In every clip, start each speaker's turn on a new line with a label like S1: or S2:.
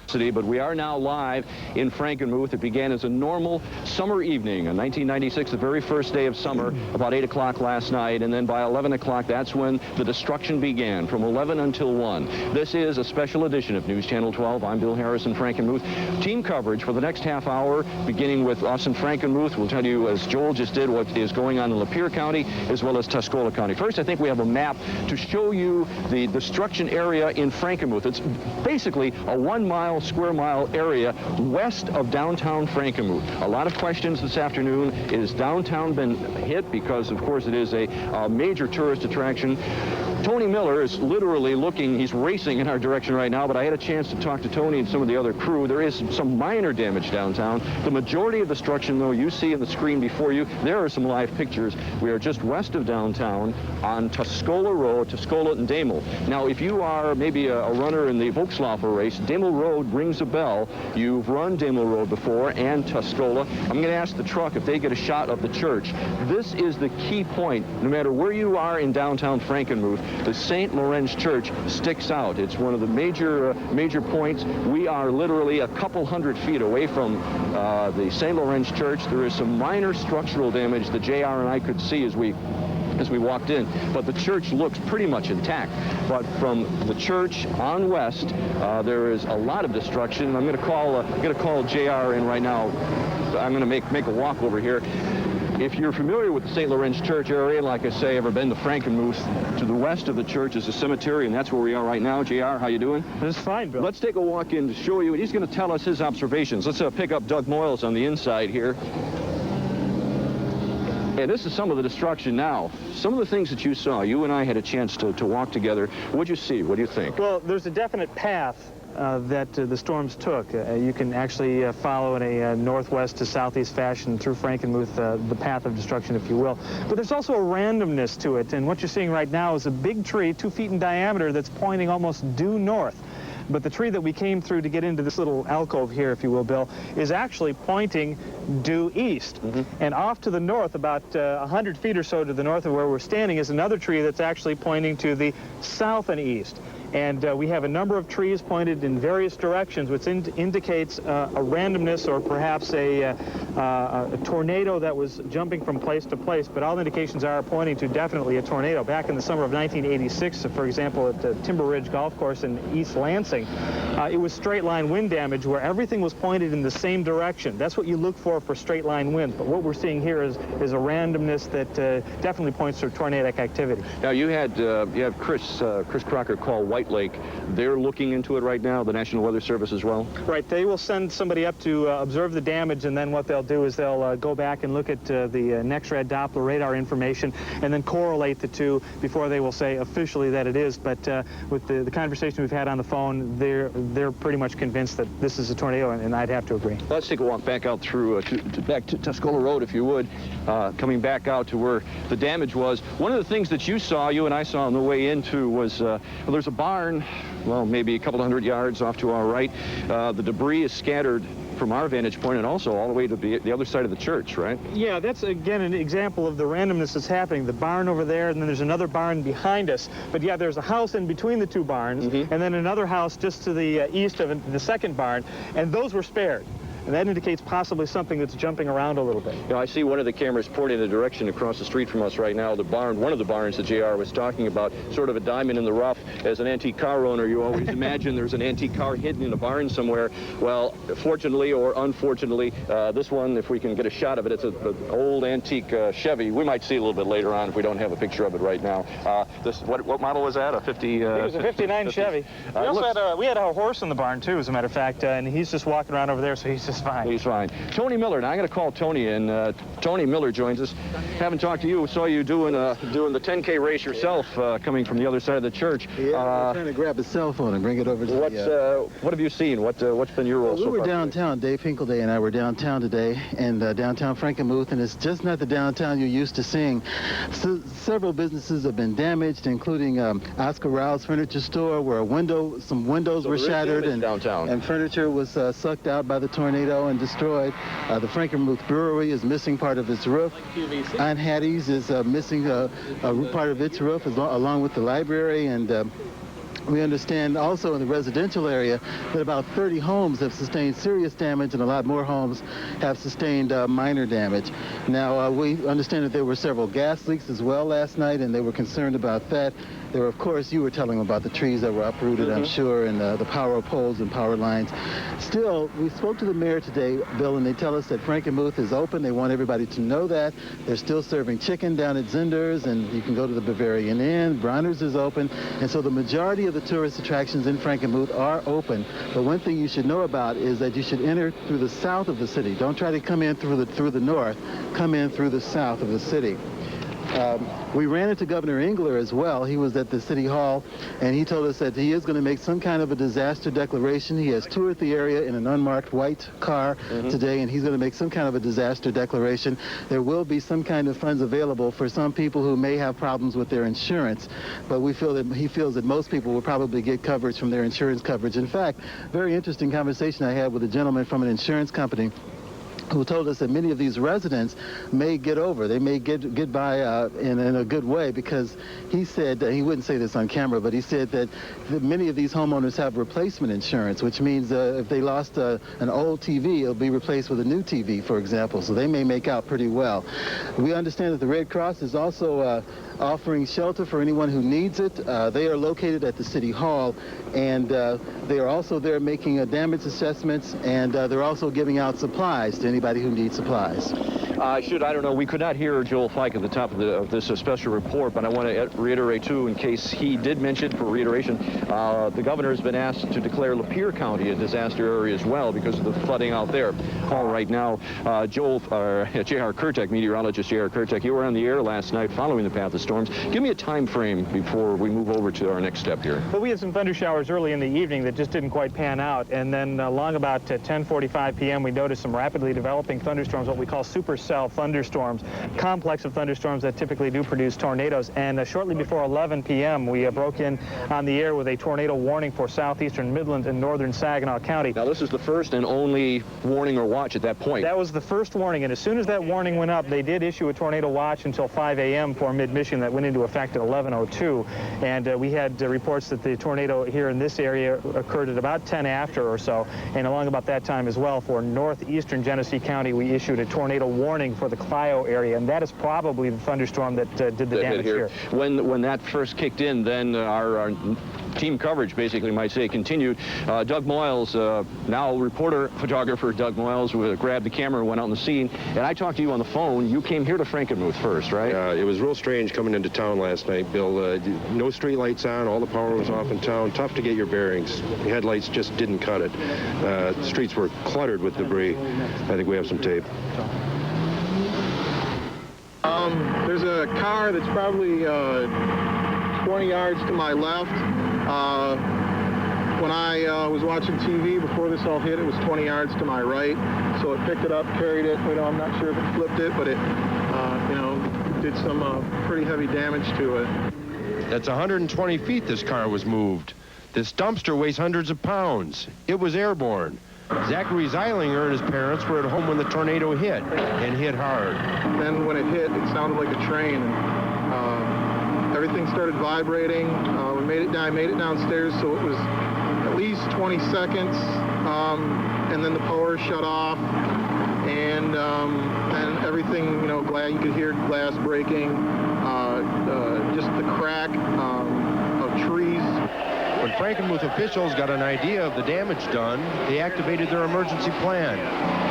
S1: But we are now live in Frankenmuth. It began as a normal summer evening in 1996, the very first day of summer, about 8 o'clock last night, and then by 11 o'clock, that's when the destruction began, from 11 until 1. This is a special edition of News Channel 12. I'm Bill Harris in Frankenmuth. Team coverage for the next half hour, beginning with us in Frankenmuth. We'll tell you, as Joel just did, what is going on in Lapeer County, as well as Tuscola County. First, I think we have a map to show you the destruction area in Frankenmuth. It's basically a 1 square mile area west of downtown Frankenmuth. A lot of questions this afternoon. Is downtown been hit? Because, of course, it is a major tourist attraction. Tony Miller is literally looking, he's racing in our direction right now, but I had a chance to talk to Tony and some of the other crew. There is some minor damage downtown. The majority of destruction, though, you see in the screen before you. There are some live pictures. We are just west of downtown on Tuscola Road, Tuscola and Damel. Now, if you are maybe a runner in the Volkslaufer race, Damel Road rings a bell. You've run Damel Road before and Tuscola. I'm going to ask the truck if they get a shot of the church. This is the key point. No matter where you are in downtown Frankenmuth, the St. Lawrence Church sticks out. It's one of the major points. We are literally a couple hundred feet away from the St. Lawrence Church. There is some minor structural damage that JR and I could see as we walked in, but the church looks pretty much intact. But from the church on west, there is a lot of destruction. I'm going to call JR in right now. I'm going to make a walk over here. If you're familiar with the St. Lawrence Church area, like I say, ever been to Frankenmuth, to the west of the church is a cemetery, and that's where we are right now. JR, how you doing?
S2: That's fine, Bill.
S1: Let's take a walk in to show you, and he's going to tell us his observations. Let's pick up Doug Moyles on the inside here. And this is some of the destruction now. Some of the things that you saw, you and I had a chance to walk together. What'd you see? What do you think?
S2: Well, there's a definite path that the storms took. You can actually follow in a northwest to southeast fashion through Frankenmuth, the path of destruction, if you will. But there's also a randomness to it, and what you're seeing right now is a big tree, 2 feet in diameter, that's pointing almost due north. But the tree that we came through to get into this little alcove here, if you will, Bill, is actually pointing due east. And off to the north, about 100 feet or so to the north of where we're standing, is another tree that's actually pointing to the south and east. And we have a number of trees pointed in various directions, which indicates a randomness or perhaps a tornado that was jumping from place to place. But all indications are pointing to definitely a tornado. Back in the summer of 1986, for example, at the Timber Ridge Golf Course in East Lansing, it was straight line wind damage where everything was pointed in the same direction. That's what you look for straight line winds. But what we're seeing here is a randomness that definitely points to tornadic activity.
S1: Now, you have Chris Crocker call White Lake. They're looking into it right now, the National Weather Service as well?
S2: Right. They will send somebody up to observe the damage, and then what they'll do is they'll go back and look at the next-rad Doppler radar information and then correlate the two before they will say officially that it is. But with the conversation we've had on the phone, they're pretty much convinced that this is a tornado, and I'd have to agree.
S1: Let's take a walk back out through back to Tuscola Road, if you would, coming back out to where the damage was. One of the things that you and I saw on the way into was, well, there's a barn, well, maybe a couple hundred yards off to our right. The debris is scattered from our vantage point and also all the way to the other side of the church, right?
S2: Yeah, that's, again, an example of the randomness that's happening. The barn over there, and then there's another barn behind us. But, yeah, there's a house in between the two barns, and then another house just to the east of the second barn, and those were spared. And that indicates possibly something that's jumping around a little bit.
S1: You know, I see one of the cameras pointing in the direction across the street from us right now. The barn, one of the barns that JR was talking about, sort of a diamond in the rough. As an antique car owner, you always imagine there's an antique car hidden in a barn somewhere. Well, fortunately or unfortunately, this one, if we can get a shot of it, it's an old antique Chevy. We might see a little bit later on if we don't have a picture of it right now. What model was that? A 50?
S2: It was a 59 Chevy. We also had a horse in the barn, too, as a matter of fact, and he's just walking around over there, so he's just fine.
S1: He's fine. Tony Miller. Now, I'm going to call Tony, and Tony Miller joins us. Haven't talked to you. Saw you doing the 10K race yourself, coming from the other side of the church.
S3: Yeah, I'm trying to grab his cell phone and bring it over to
S1: what have you seen? What's been your role so far?
S3: We were downtown. Dave Hinkleday and I were downtown today, and downtown Frankenmuth, and it's just not the downtown you're used to seeing. So, several businesses have been damaged, including Oscar Rao's furniture store, where some windows were shattered, and furniture was sucked out by the tornado and destroyed. The Frankenmuth Brewery is missing part of its roof. Aunt Hattie's is missing a part of its roof, along with the library, and We understand also in the residential area that about 30 homes have sustained serious damage and a lot more homes have sustained minor damage. Now, we understand that there were several gas leaks as well last night, and they were concerned about that. There were, of course, you were telling them about the trees that were uprooted, I'm sure, and the power poles and power lines. Still, we spoke to the mayor today, Bill, and they tell us that Frankenmuth is open. They want everybody to know that. They're still serving chicken down at Zinder's, and you can go to the Bavarian Inn. Bronner's is open. And so the majority of the tourist attractions in Frankenmuth are open. But one thing you should know about is that you should enter through the south of the city. Don't try to come in through the north. Come in through the south of the city. We ran into Governor Engler as well. He was at the City Hall, and he told us that he is going to make some kind of a disaster declaration. He has toured the area in an unmarked white car today, and he's going to make some kind of a disaster declaration. There will be some kind of funds available for some people who may have problems with their insurance, but we feel that he feels that most people will probably get coverage from their insurance coverage. In fact, very interesting conversation I had with a gentleman from an insurance company who told us that many of these residents may get over. They may get by in a good way, because he said, he wouldn't say this on camera, but he said that many of these homeowners have replacement insurance, which means if they lost an old TV, it'll be replaced with a new TV, for example. So they may make out pretty well. We understand that the Red Cross is also offering shelter for anyone who needs it. They are located at the City Hall, and they are also there making damage assessments, and they're also giving out supplies to anybody who needs supplies.
S1: I don't know, we could not hear Joel Fike at the top of this special report, but I want to reiterate, too, in case he did mention, for reiteration, the governor has been asked to declare Lapeer County a disaster area as well because of the flooding out there. All right, now, J.R. Kurtek, meteorologist J.R. Kurtek, you were on the air last night following the path of storms. Give me a time frame before we move over to our next step here.
S2: Well, we had some thunder showers early in the evening that just didn't quite pan out, and then along about 10:45 p.m. we noticed some rapidly developing thunderstorms, what we call supercell thunderstorms, complex of thunderstorms that typically do produce tornadoes. And shortly before 11 p.m. we broke in on the air with a tornado warning for southeastern Midland and northern Saginaw County.
S1: Now, this is the first and only warning or watch at that point.
S2: That was the first warning, and as soon as that warning went up, they did issue a tornado watch until 5 a.m. for mid-Michigan that went into effect at 11:02. And we had reports that the tornado here in this area occurred at about 10 after or so. And along about that time as well, for northeastern Genesee County, we issued a tornado warning for the Clio area, and that is probably the thunderstorm that did the damage here.
S1: When that first kicked in, then our team coverage, basically, might say, continued. Doug Moyles, now reporter, photographer Doug Moyles, grabbed the camera and went out on the scene. And I talked to you on the phone. You came here to Frankenmuth first, right?
S4: It was real strange coming into town last night, Bill. No street lights on. All the power was off in town. Tough to get your bearings. The headlights just didn't cut it. The streets were cluttered with debris. I think we have some tape.
S5: There's a car that's probably 20 yards to my left. When I was watching TV before this all hit, it was 20 yards to my right. So it picked it up, carried it. I'm not sure if it flipped it, but it, did some pretty heavy damage to it.
S4: That's 120 feet this car was moved. This dumpster weighs hundreds of pounds. It was airborne. Zachary Zeilinger and his parents were at home when the tornado hit, and hit hard.
S5: Then when it hit, it sounded like a train, and everything started vibrating. We made it downstairs, so it was at least 20 seconds, and then the power shut off, and everything, you could hear glass breaking, just the crack of trees.
S4: When Frankenmuth officials got an idea of the damage done, they activated their emergency plan.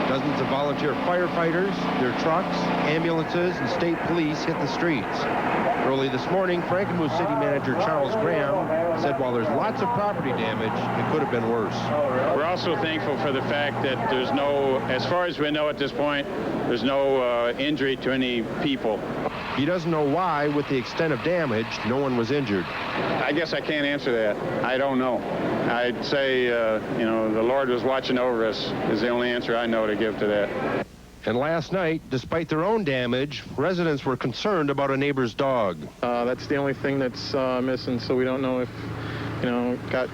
S4: Dozens of volunteer firefighters, their trucks, ambulances, and state police hit the streets. Early this morning, Frankenmuth City Manager Charles Graham said while there's lots of property damage, it could have been worse.
S6: We're also thankful for the fact that there's no, as far as we know at this point, there's no injury to any people.
S4: He doesn't know why, with the extent of damage, no one was injured.
S6: I guess I can't answer that. I don't know. I'd say, the Lord was watching over us is the only answer I know to give to that.
S4: And last night, despite their own damage, residents were concerned about a neighbor's dog.
S5: That's the only thing that's missing, so we don't know if, got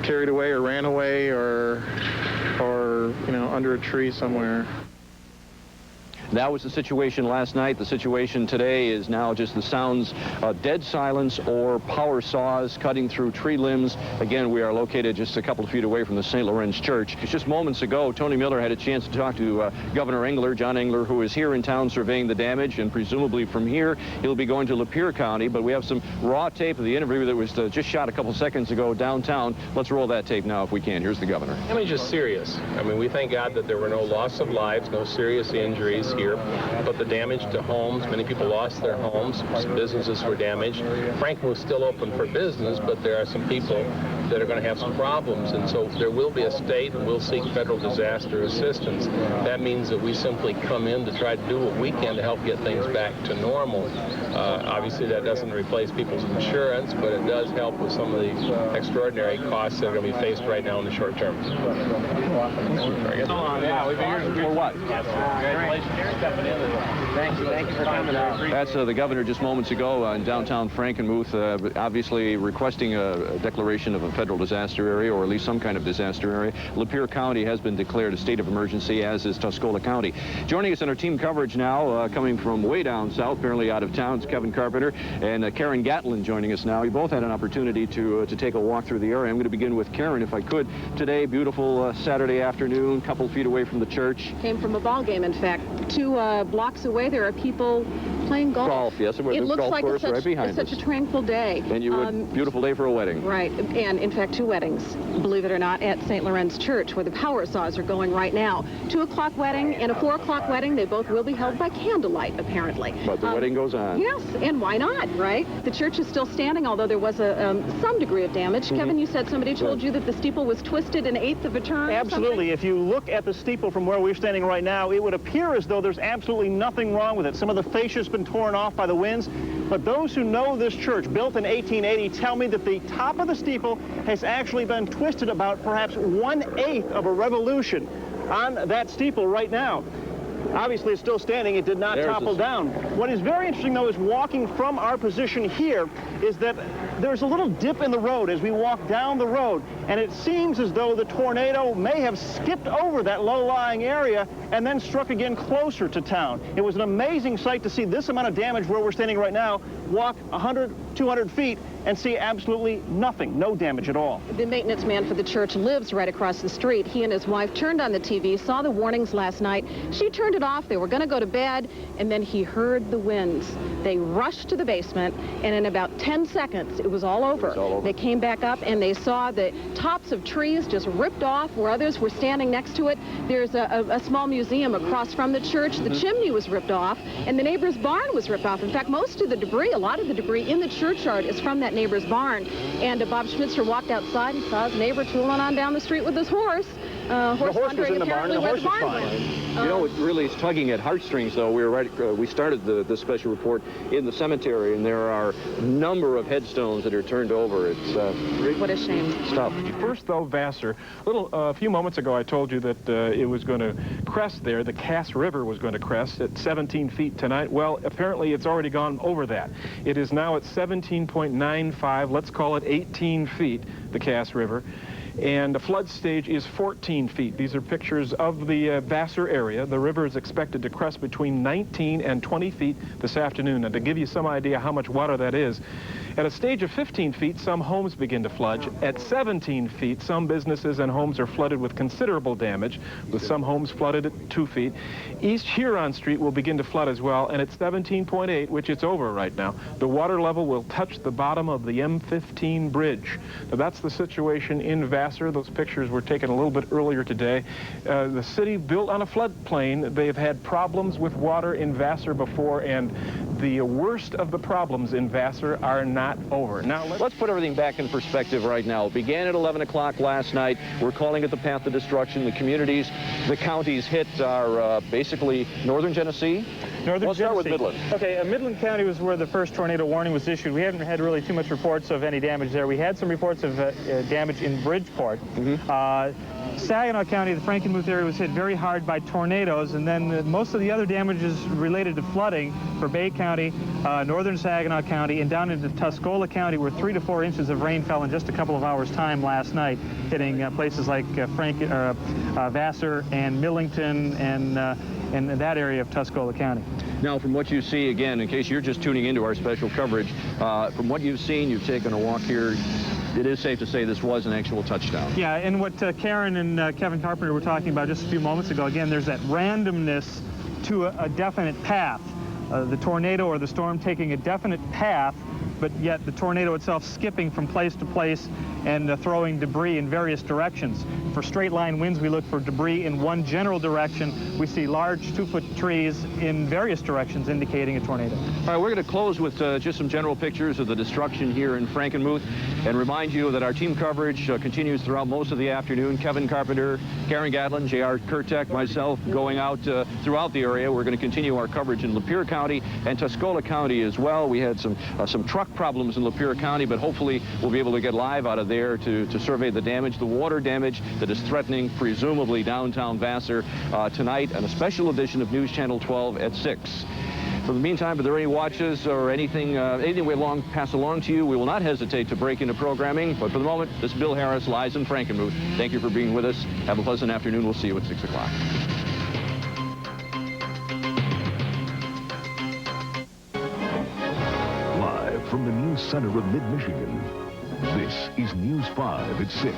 S5: carried away or ran away or under a tree somewhere.
S1: That was the situation last night. The situation today is now just the sounds of dead silence or power saws cutting through tree limbs. Again, we are located just a couple of feet away from the St. Lorenz Church. Just moments ago, Tony Miller had a chance to talk to Governor Engler, John Engler, who is here in town surveying the damage, and presumably from here he'll be going to Lapeer County. But we have some raw tape of the interview that was just shot a couple seconds ago downtown. Let's roll that tape now if we can. Here's the governor.
S7: Damage is serious. I mean, we thank God that there were no loss of lives, no serious injuries here, but the damage to homes, many people lost their homes, some businesses were damaged. Frankenmuth's still open for business, but there are some people that are going to have some problems, and so there will be a state, and we'll seek federal disaster assistance. That means that we simply come in to try to do what we can to help get things back to normal. Obviously, that doesn't replace people's insurance, but it does help with some of the extraordinary costs that are going to be faced right now in the short term.
S1: For what?
S7: Thank you for coming out.
S1: That's the governor just moments ago in downtown Frankenmuth, obviously requesting a declaration of a federal disaster area, or at least some kind of disaster area. Lapeer County has been declared a state of emergency, as is Tuscola County. Joining us in our team coverage now, coming from way down south, apparently out of town, is Kevin Carpenter and Karen Gatlin joining us now. You both had an opportunity to take a walk through the area. I'm going to begin with Karen, if I could. Today, beautiful Saturday afternoon, couple feet away from the church.
S8: Came from a ball game, in fact. 2 blocks away, there are people playing golf.
S1: Golf, yes.
S8: It looks
S1: golf
S8: like
S1: course right behind
S8: such a tranquil day.
S1: And you would, beautiful day for a wedding.
S8: Right, and in fact 2 weddings, believe it or not, at St. Lorenz Church, where the power saws are going right now. 2 o'clock wedding and a 4 o'clock wedding. They both will be held by candlelight, apparently.
S1: But the wedding goes on.
S8: Yes, and why not, right? The church is still standing, although there was some degree of damage. Kevin, you said somebody told you that the steeple was twisted 1/8 of a turn.
S2: Absolutely. If you look at the steeple from where we're standing right now, it would appear as though there's absolutely nothing wrong with it. Some of the fascia has been torn off by the winds, but those who know this church, built in 1880, tell me that the top of the steeple has actually been twisted about perhaps 1/8 of a revolution on that steeple right now. Obviously, it's still standing. It did not topple down. What is very interesting, though, is walking from our position here is that there's a little dip in the road as we walk down the road, and it seems as though the tornado may have skipped over that low-lying area and then struck again closer to town. It was an amazing sight to see this amount of damage where we're standing right now, walk 100, 200 feet, and see absolutely nothing, no damage at all.
S8: The maintenance man for the church lives right across the street. He and his wife turned on the TV, saw the warnings last night. She turned it off. They were going to go to bed, and then he heard the winds. They rushed to the basement, and in about 10 seconds, it was all over. They came back up, and they saw the tops of trees just ripped off where others were standing next to it. There's a small museum across from the church. The chimney was ripped off, and the neighbor's barn was ripped off. In fact, most of the debris, a lot of the debris in the churchyard is from that neighbor's barn. And Bob Schmitzer walked outside and saw his neighbor tooling on down the street with his horse.
S2: The horse was in the barn, and the horse was fine.
S1: You know, it really is tugging at heartstrings, though. We started the special report in the cemetery, and there are a number of headstones that are turned over. It's
S8: what a shame.
S1: Stuff.
S9: First, though, Vassar, a few moments ago I told you that it was going to crest there. The Cass River was going to crest at 17 feet tonight. Well, apparently it's already gone over that. It is now at 17.95, let's call it 18 feet, the Cass River. And the flood stage is 14 feet. These are pictures of the Vassar area. The river is expected to crest between 19 and 20 feet this afternoon. And to give you some idea how much water that is, at a stage of 15 feet, some homes begin to flood. At 17 feet, some businesses and homes are flooded with considerable damage, with some homes flooded at 2 feet. East Huron Street will begin to flood as well, and at 17.8, which it's over right now, the water level will touch the bottom of the M15 bridge. So that's the situation in Vassar. Those pictures were taken a little bit earlier today. The city built on a floodplain. They've had problems with water in Vassar before, and the worst of the problems in Vassar are not over. Now,
S1: let's put everything back in perspective right now. It began at 11 o'clock last night. We're calling it the path of destruction. The communities, the counties hit are basically northern Tennessee.
S2: Northern
S1: Let's start with
S2: Tennessee.
S1: Midland.
S2: Okay, Midland County was where the first tornado warning was issued. We haven't had really too much reports of any damage there. We had some reports of damage in Bridgeport. Saginaw County, the Frankenmuth area, was hit very hard by tornadoes, and then most of the other damage is related to flooding for Bay County, northern Saginaw County, and down into Tuscola County, where 3 to 4 inches of rain fell in just a couple of hours' time last night, hitting places like Vassar and Millington and in that area of Tuscola County.
S1: Now, from what you see, again, in case you're just tuning into our special coverage, from what you've seen, you've taken a walk here, it is safe to say this was an actual touchdown.
S2: Yeah, and what Karen and Kevin Carpenter were talking about just a few moments ago, again, there's that randomness to a definite path. The tornado or the storm taking a definite path, but yet the tornado itself skipping from place to place and throwing debris in various directions. For straight line winds, we look for debris in one general direction. We see large 2-foot trees in various directions indicating a tornado.
S1: All right, we're going to close with just some general pictures of the destruction here in Frankenmuth and remind you that our team coverage continues throughout most of the afternoon. Kevin Carpenter, Karen Gatlin, J.R. Kurtek, myself going out throughout the area. We're going to continue our coverage in Lapeer County and Tuscola County as well. We had some truck problems in Lapeer County, but hopefully we'll be able to get live out of there to survey the damage, the water damage that is threatening presumably downtown Vassar tonight, and a special edition of News Channel 12 at 6. For the meantime, are there any watches or anything we pass along to you? We will not hesitate to break into programming, but for the moment, this Bill Harris lies in Frankenmuth. Thank you for being with us. Have a pleasant afternoon. We'll see you at 6 o'clock.
S10: Live from the news center of mid-Michigan, this is News 5 at 6.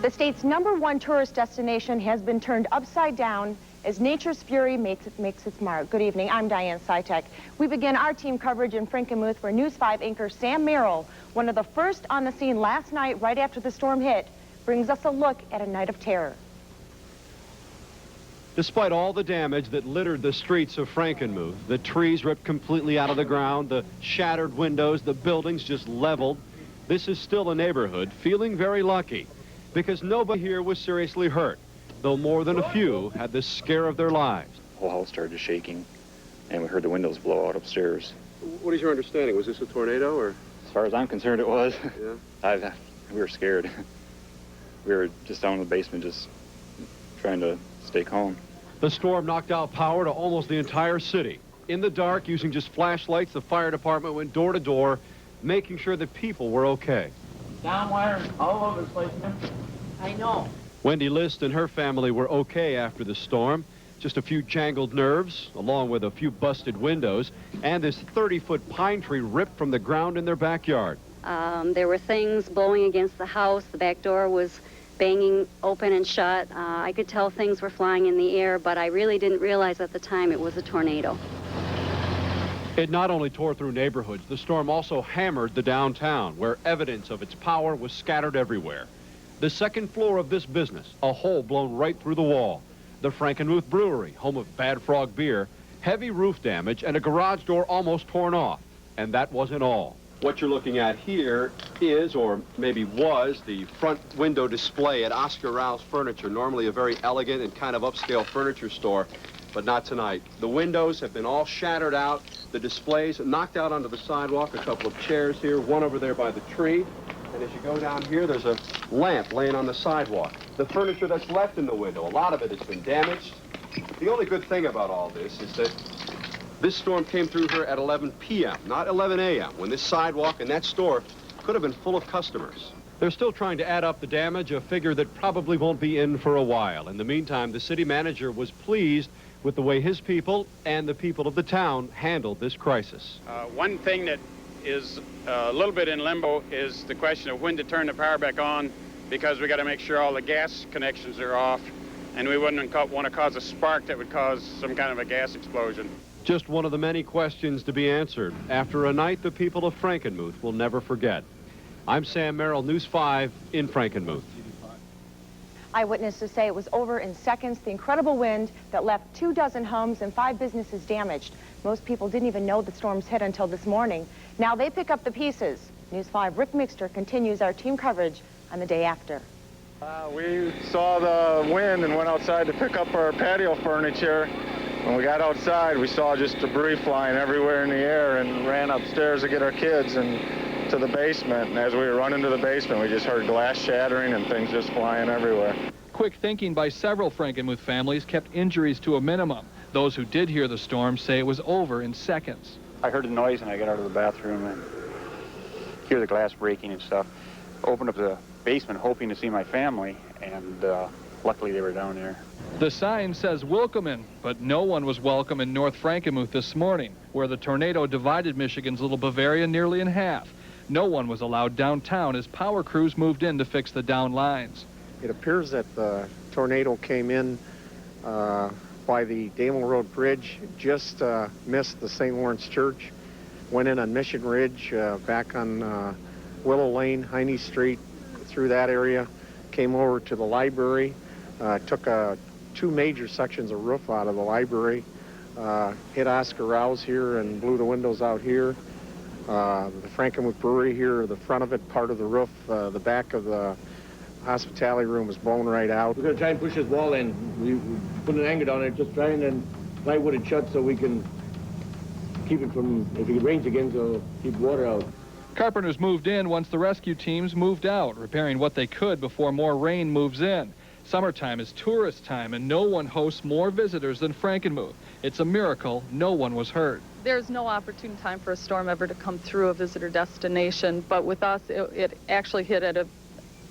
S11: The state's #1 tourist destination has been turned upside down as nature's fury makes its mark. Good evening, I'm Diane Sytek. We begin our team coverage in Frankenmuth where News 5 anchor Sam Merrill, one of the first on the scene last night right after the storm hit, brings us a look at a night of terror.
S12: Despite all the damage that littered the streets of Frankenmuth, the trees ripped completely out of the ground, the shattered windows, the buildings just leveled, this is still a neighborhood feeling very lucky because nobody here was seriously hurt, though more than a few had the scare of their lives.
S13: The whole house started shaking, and we heard the windows blow out upstairs.
S4: What is your understanding? Was this a tornado, or?
S13: As far as I'm concerned, it was.
S4: Yeah.
S13: We were scared. We were just down in the basement just trying to stay calm.
S12: The storm knocked out power to almost the entire city. In the dark, using just flashlights, the fire department went door to door, making sure that people were okay.
S14: Down wires all over the place. I know.
S12: Wendy List and her family were okay after the storm. Just a few jangled nerves, along with a few busted windows, and this 30-foot pine tree ripped from the ground in their backyard.
S15: There were things blowing against the house. The back door was banging open and shut. I could tell things were flying in the air, but I really didn't realize at the time it was a tornado.
S12: It not only tore through neighborhoods, the storm also hammered the downtown, where evidence of its power was scattered everywhere. The second floor of this business, a hole blown right through the wall. The Frankenmuth Brewery, home of Bad Frog beer, heavy roof damage, and a garage door almost torn off. And that wasn't all. What you're looking at here is, or maybe was, the front window display at Oscar Rouse Furniture, normally a very elegant and kind of upscale furniture store, but not tonight. The windows have been all shattered out, the displays knocked out onto the sidewalk, a couple of chairs here, one over there by the tree, and as you go down here, there's a lamp laying on the sidewalk. The furniture that's left in the window, a lot of it has been damaged. The only good thing about all this is that this storm came through here at 11 p.m., not 11 a.m., when this sidewalk and that store could have been full of customers. They're still trying to add up the damage, a figure that probably won't be in for a while. In the meantime, the city manager was pleased with the way his people and the people of the town handled this crisis.
S6: One thing that is a little bit in limbo is the question of when to turn the power back on, because we got to make sure all the gas connections are off, and we wouldn't want to cause a spark that would cause some kind of a gas explosion.
S12: Just one of the many questions to be answered after a night the people of Frankenmuth will never forget. I'm Sam Merrill, News 5 in Frankenmuth.
S11: Eyewitnesses say it was over in seconds. The incredible wind that left 24 homes and 5 businesses damaged. Most people didn't even know the storms hit until this morning. Now they pick up the pieces. News 5 Rick Mixter continues our team coverage on the day after.
S16: We saw the wind and went outside to pick up our patio furniture. When we got outside, we saw just debris flying everywhere in the air and ran upstairs to get our kids and to the basement. And as we were running to the basement, we just heard glass shattering and things just flying everywhere.
S17: Quick thinking by several Frankenmuth families kept injuries to a minimum. Those who did hear the storm say it was over in seconds.
S13: I heard the noise and I got out of the bathroom and hear the glass breaking and stuff. Opened up the basement hoping to see my family, and luckily they were down there.
S17: The sign says Wilkeman, but no one was welcome in North Frankenmuth this morning, where the tornado divided Michigan's little Bavaria nearly in half. No one was allowed downtown as power crews moved in to fix the down lines.
S18: It appears that the tornado came in by the Damel Road Bridge, just missed the St. Lawrence Church, went in on Mission Ridge, back on Willow Lane, Heine Street, through that area, came over to the library, took two major sections of roof out of the library, hit Oscar Rouse here and blew the windows out here. The Frankenmuth Brewery here, the front of it, part of the roof, the back of the hospitality room was blown right out.
S19: We're going to try and push this wall in. We put an anchor down there, just trying and plywood it shut so we can keep it from, if it rains again, so keep water out.
S17: Carpenters moved in once the rescue teams moved out, repairing what they could before more rain moves in. Summertime is tourist time, and no one hosts more visitors than Frankenmuth. It's a miracle no one was hurt.
S20: There's no opportune time for a storm ever to come through a visitor destination, but with us, it actually hit at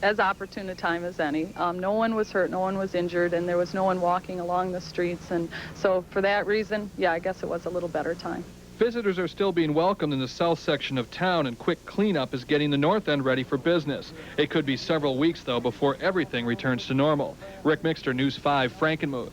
S20: as opportune a time as any. No one was hurt, no one was injured, and there was no one walking along the streets, and so for that reason, yeah, I guess it was a little better time.
S17: Visitors are still being welcomed in the south section of town, and quick cleanup is getting the north end ready for business. It could be several weeks, though, before everything returns to normal. Rick Mixter, News 5, Frankenmuth.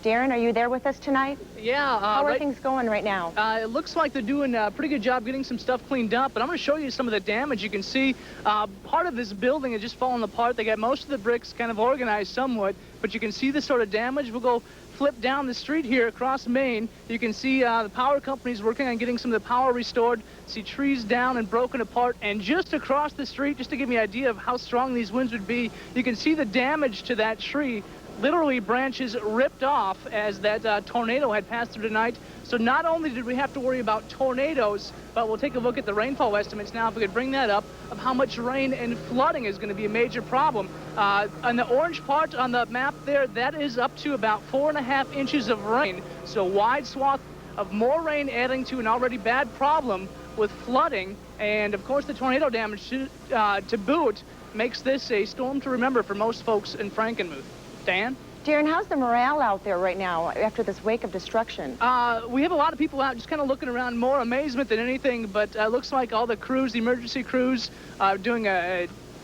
S11: Darren, are you there with us tonight?
S21: Yeah.
S11: How are things going right now?
S21: It looks like they're doing a pretty good job getting some stuff cleaned up, but I'm going to show you some of the damage. You can see part of this building is just falling apart. They got most of the bricks kind of organized somewhat, but you can see the sort of damage. We'll go flip down the street here across Main. You can see the power company's working on getting some of the power restored. See trees down and broken apart, and just across the street, just to give you an idea of how strong these winds would be, you can see the damage to that tree. Literally branches ripped off as that tornado had passed through tonight. So not only did we have to worry about tornadoes, but we'll take a look at the rainfall estimates now, if we could bring that up, of how much rain and flooding is going to be a major problem. On the orange part on the map there, that is up to about 4.5 inches of rain. So wide swath of more rain adding to an already bad problem with flooding. And of course the tornado damage to boot makes this a storm to remember for most folks in Frankenmuth. Dan?
S11: Darren, how's the morale out there right now after this wake of destruction?
S21: We have a lot of people out just kind of looking around, more amazement than anything, but looks like all the crews, the emergency crews, are doing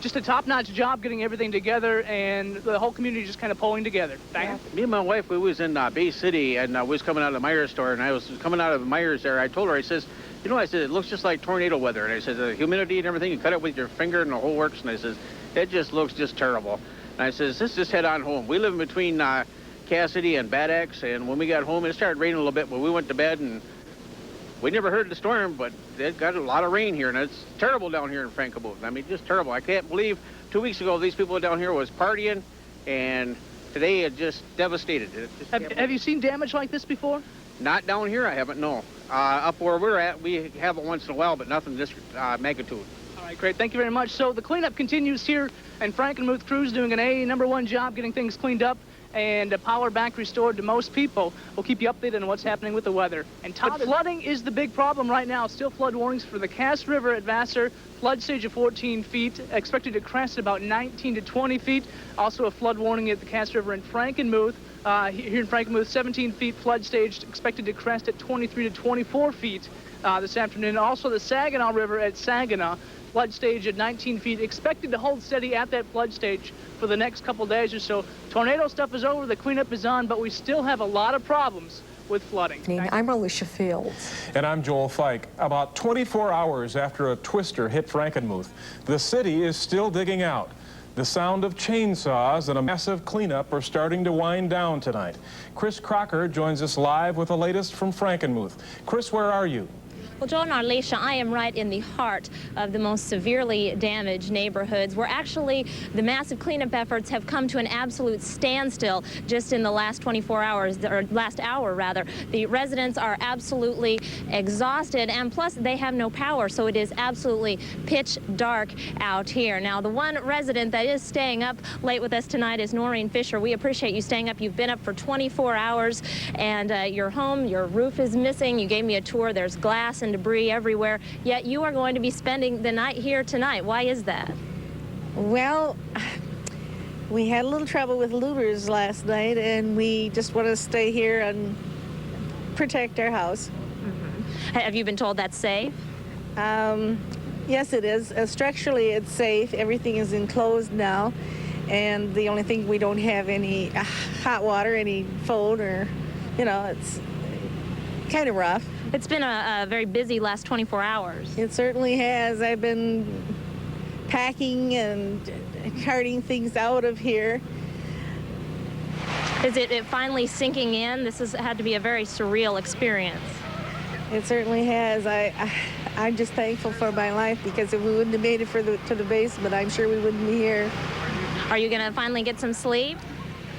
S21: just a top-notch job getting everything together, and the whole community just kind of pulling together.
S22: Yeah. Me and my wife, we was in Bay City, and we was coming out of the Myers store, and I was coming out of Myers there. I told her, I says, you know, I said, it looks just like tornado weather. And I said, the humidity and everything, you cut it with your finger and the whole works. And I says, it just looks just terrible. And I says, let's just head on home. We live in between Cassidy and Bad Axe, and when we got home, it started raining a little bit, but we went to bed, and we never heard the storm, but it got a lot of rain here, and it's terrible down here in Frankenmuth. I mean, just terrible. I can't believe 2 weeks ago these people down here was partying, and today it just devastated.
S21: Have you seen damage like this before?
S22: Not down here, I haven't, no. Up where we're at, we have it once in a while, but nothing this magnitude.
S21: All right, great. Thank you very much. So the cleanup continues here, and Frankenmuth crews doing an #1 job getting things cleaned up and power back restored to most people. We'll keep you updated on what's happening with the weather. And Todd, flooding is the big problem right now. Still flood warnings for the Cass River at Vassar. Flood stage of 14 feet, expected to crest about 19 to 20 feet. Also a flood warning at the Cass River in Frankenmuth. Here in Frankenmuth, 17 feet flood stage, expected to crest at 23 to 24 feet this afternoon. Also the Saginaw River at Saginaw, flood stage at 19 feet, expected to hold steady at that flood stage for the next couple days or so. Tornado stuff is over, the cleanup is on, but we still have a lot of problems with flooding.
S23: I'm Alicia Fields.
S9: And I'm Joel Fike. About 24 hours after a twister hit Frankenmuth, the city is still digging out. The sound of chainsaws and a massive cleanup are starting to wind down tonight. Chris Crocker joins us live with the latest from Frankenmuth. Chris, where are you?
S24: Well, Joel and Alicia, I am right in the heart of the most severely damaged neighborhoods, where actually the massive cleanup efforts have come to an absolute standstill just in the last 24 hours, or last hour rather. The residents are absolutely exhausted, and plus they have no power, so it is absolutely pitch dark out here. Now, the one resident that is staying up late with us tonight is Noreen Fisher. We appreciate you staying up. You've been up for 24 hours, and your home, your roof is missing. You gave me a tour. There's glass and debris everywhere, yet you are going to be spending the night here tonight. Why is that?
S23: Well,
S3: We had a little trouble with looters last night, and we just want to stay here and protect our house.
S24: Have you been told that's safe?
S3: Yes, it is. Structurally, it's safe. Everything is enclosed now, and the only thing we don't have any hot water, any phone, or, you know, it's kind of rough.
S24: It's been a very busy last 24 hours.
S3: It certainly has. I've been packing and carting things out of here.
S24: Is it finally sinking in? This has had to be a very surreal experience.
S3: It certainly has. I'm just thankful for my life, because if we wouldn't have made it to the basement, I'm sure we wouldn't be here.
S24: Are you going to finally get some sleep?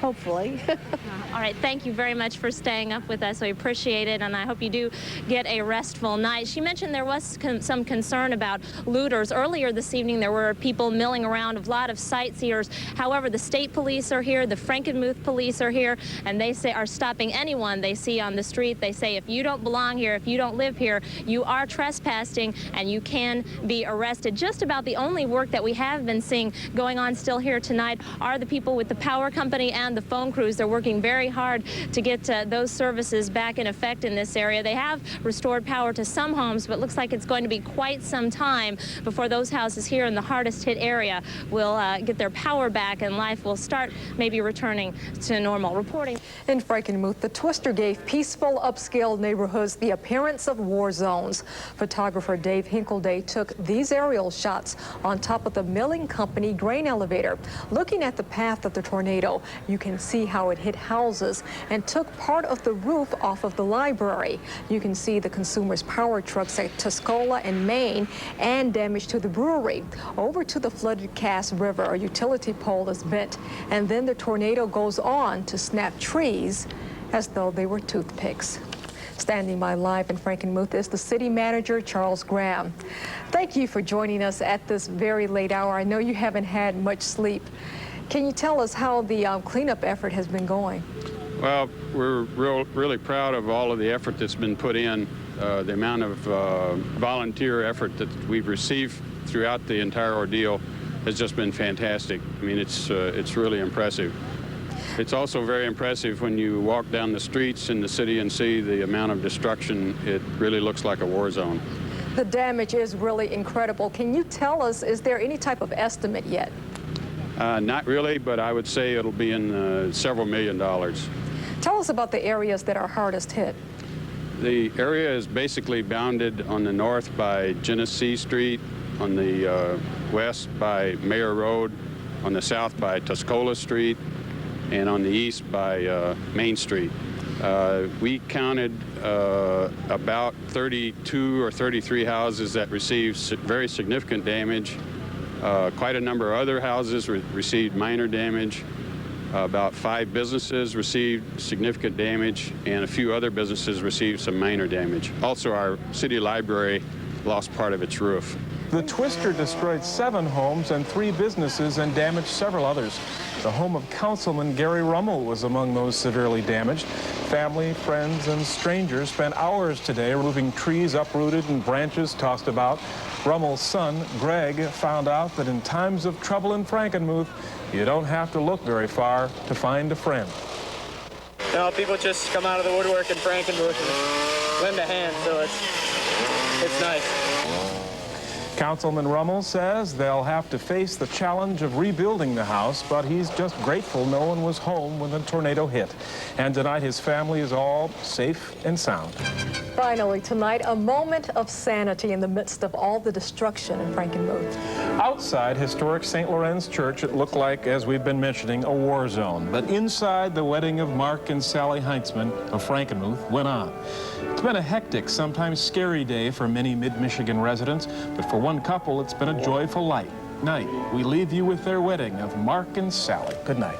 S3: Hopefully.
S24: All right, thank you very much for staying up with us. We appreciate it, and I hope you do get a restful night. She mentioned there was some concern about looters. Earlier this evening, there were people milling around, a lot of sightseers. However, the state police are here, the Frankenmuth police are here, and they say are stopping anyone they see on the street. They say if you don't belong here, if you don't live here, you are trespassing, and you can be arrested. Just about the only work that we have been seeing going on still here tonight are the people with the power company and the phone crews. They're working very hard to get those services back in effect in this area. They have restored power to some homes, but it looks like it's going to be quite some time before those houses here in the hardest hit area will get their power back, and life will start maybe returning to normal. Reporting
S5: in Frankenmuth, the twister gave peaceful upscale neighborhoods the appearance of war zones. Photographer Dave Hinkleday took these aerial shots on top of the milling company grain elevator. Looking at the path of the tornado, you can see how it hit houses and took part of the roof off of the library. You can see the Consumers power trucks at Tuscola and Maine, and damage to the brewery. Over to the flooded Cass River, a utility pole is bent, and then the tornado goes on to snap trees as though they were toothpicks. Standing by live in Frankenmuth is the city manager, Charles Graham. Thank you for joining us at this very late hour. I know you haven't had much sleep. Can you tell us how the cleanup effort has been going?
S6: Well, we're really proud of all of the effort that's been put in. The amount of volunteer effort that we've received throughout the entire ordeal has just been fantastic. I mean, it's really impressive. It's also very impressive when you walk down the streets in the city and see the amount of destruction. It really looks like a war zone.
S5: The damage is really incredible. Can you tell us, is there any type of estimate yet?
S6: Not really, but I would say it'll be in several $1 million.
S5: Tell us about the areas that are hardest hit.
S6: The area is basically bounded on the north by Genesee Street, on the west by Mayor Road, on the south by Tuscola Street, and on the east by Main Street. We counted about 32 or 33 houses that received very significant damage. Quite a number of other houses received minor damage. About 5 businesses received significant damage, and a few other businesses received some minor damage. Also, our city library lost part of its roof.
S9: The twister destroyed 7 homes and 3 businesses and damaged several others. The home of Councilman Gary Rummel was among those severely damaged. Family, friends, and strangers spent hours today removing trees uprooted and branches tossed about. Rummel's son, Greg, found out that in times of trouble in Frankenmuth, you don't have to look very far to find a friend.
S7: You know, people just come out of the woodwork in Frankenmuth and lend a hand, so it's nice.
S9: Councilman Rummel says they'll have to face the challenge of rebuilding the house, but he's just grateful no one was home when the tornado hit. And tonight his family is all safe and sound.
S5: Finally tonight, a moment of sanity in the midst of all the destruction in Frankenmuth.
S9: Outside historic St. Lorenz Church, it looked like, as we've been mentioning, a war zone. But inside, the wedding of Mark and Sally Heintzman of Frankenmuth went on. It's been a hectic, sometimes scary day for many mid-Michigan residents, but for one couple, it's been a joyful night. We leave you with their wedding of Mark and Sally. Good night.